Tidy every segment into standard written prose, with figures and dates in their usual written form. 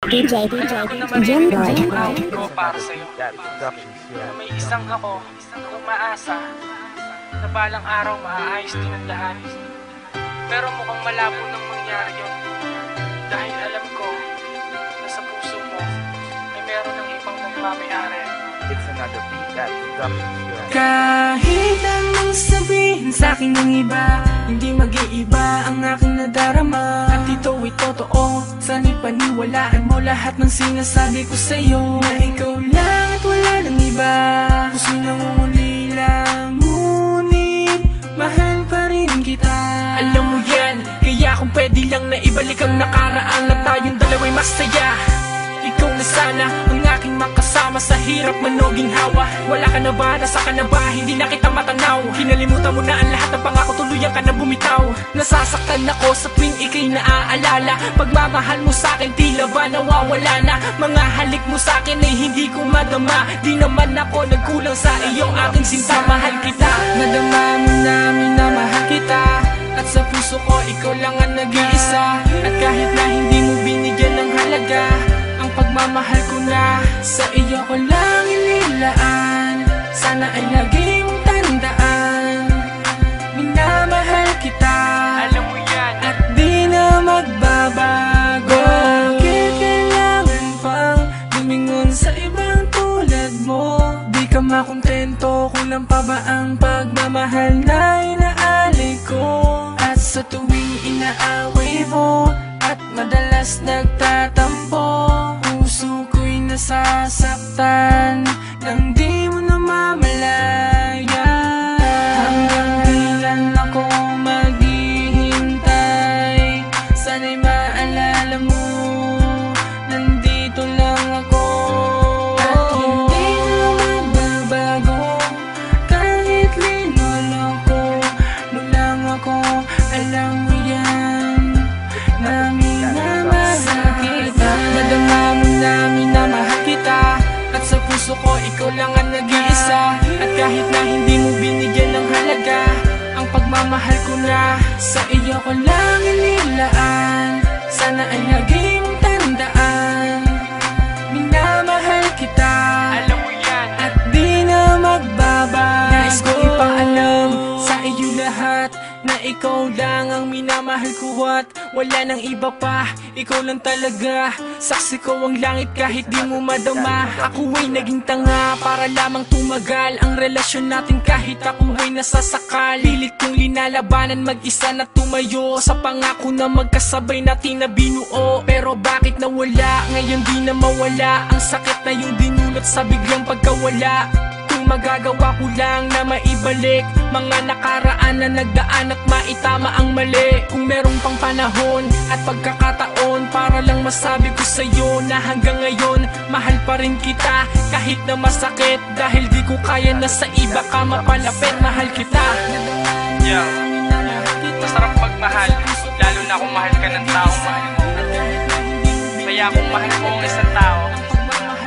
Jim ko para sa'yo. May isang ako, umaasa na balang araw maaayos din ang lahat. Pero mukhang malabo nang mangyari yun. Dahil alam ko na sa puso mo ay meron ng ibang nagmamayari. It's another beat that production. Kahit anong sabihin sa'kin ng iba, hindi mag-iiba ang aking nadarama. At ito'y totoo, sana'y paniwalaan mo lahat ng sinasabi ko sa'yo. Na ikaw lang at wala ng iba, puso'y nangungulila, ngunit mahal pa rin kita. Alam mo yan, kaya kung pwede lang na ibalik ang nakaraan, na tayong dalawa'y masaya. Ikaw na sana ang aking makasama sa hirap manoging hawa. Wala ka na ba? Nasa ka na ba? Hindi na kita matanaw. Kinalimutan mo na ang lahat ng pangako, tuluyan ka na bumitaw. Nasasaktan ako sa tuwing ika'y naaalala. Pagmamahal mo sa'kin tila ba nawawala na. Mga halik mo sa'kin ay hindi ko madama. Di naman ako nagkulang sa iyong aking sinta. Mahal kita, nadama mo na minamahal kita. At sa puso ko ikaw lang ang nag-iisa. At kahit na hindi mo binigyan ng halaga, ang pagmamahal ko na sa iyo ko lang inilaan. Sana ay lagi mong tandaan, minamahal kita. Alam mo yan, at di na magbabago. Bakit kailangan pang lumingon sa ibang tulad mo? Di ka makontento, kulang pa ba ang pagmamahal na inaali ko? At sa tuwing inaaway mo at madalas nagtatampo, puso ko'y nasasaktan nang di mo namamalaya. Hanggang kailan ako maghihintay? Sana'y maalala mo, nandito lang ako. At hindi na magbabago, kahit linoloko mo lang ako. Alam mo yan, na minamahal kita. Nadama mo na minamahal kita. At sa puso ko ikaw lang ang nag-iisa. At kahit na hindi mo binigyan ng halaga, ang pagmamahal ko na sa iyo ko lang inilaan. Sana ay lagi mong tandaan, minamahal kita. Alam mo yan, at di na magbabago. Nais ko ipaalam sa iyo lahat na ikaw lang ang minamahal ko at wala nang iba pa. Ikaw lang talaga, saksi ko ang langit kahit di mo madama. Ako ay naging tanga para lamang tumagal ang relasyon natin kahit ako ay nasasakal. Pilit kong linalabanan mag-isa na tumayo sa pangako na magkasabay natin na binuo. Pero bakit nawala, ngayon di na mawala ang sakit na yung dinulot sa biglang pagkawala. Magagawa ko lang na maibalik mga nakaraan na nagdaan at maitama ang mali. Kung merong pang panahon at pagkakataon para lang masabi ko sa'yo na hanggang ngayon mahal pa rin kita kahit na masakit. Dahil di ko kaya na sa iba ka mapalapit, mahal kita. Yeah, masarap magmahal, lalo na kung mahal ka ng taong mahal mo. Kaya kung mahal mo ang isang tao,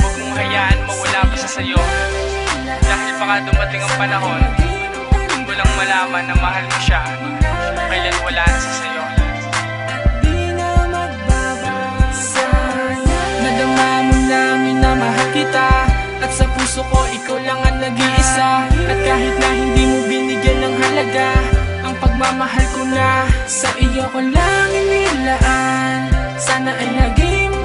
huwag mong hayaan mawala pa siya sa'yo. Dahil baka dumating ang panahon, mo lang malaman na mahal mo siya, kailan wala na siya sa'yo. Nadama mo na minamahal kita. At sa puso ko ikaw lang ang nag-iisa. At kahit na hindi mo binigyan ng halaga, ang pagmamahal ko na sa iyo ko lang inilaan. Sana ay lagi mong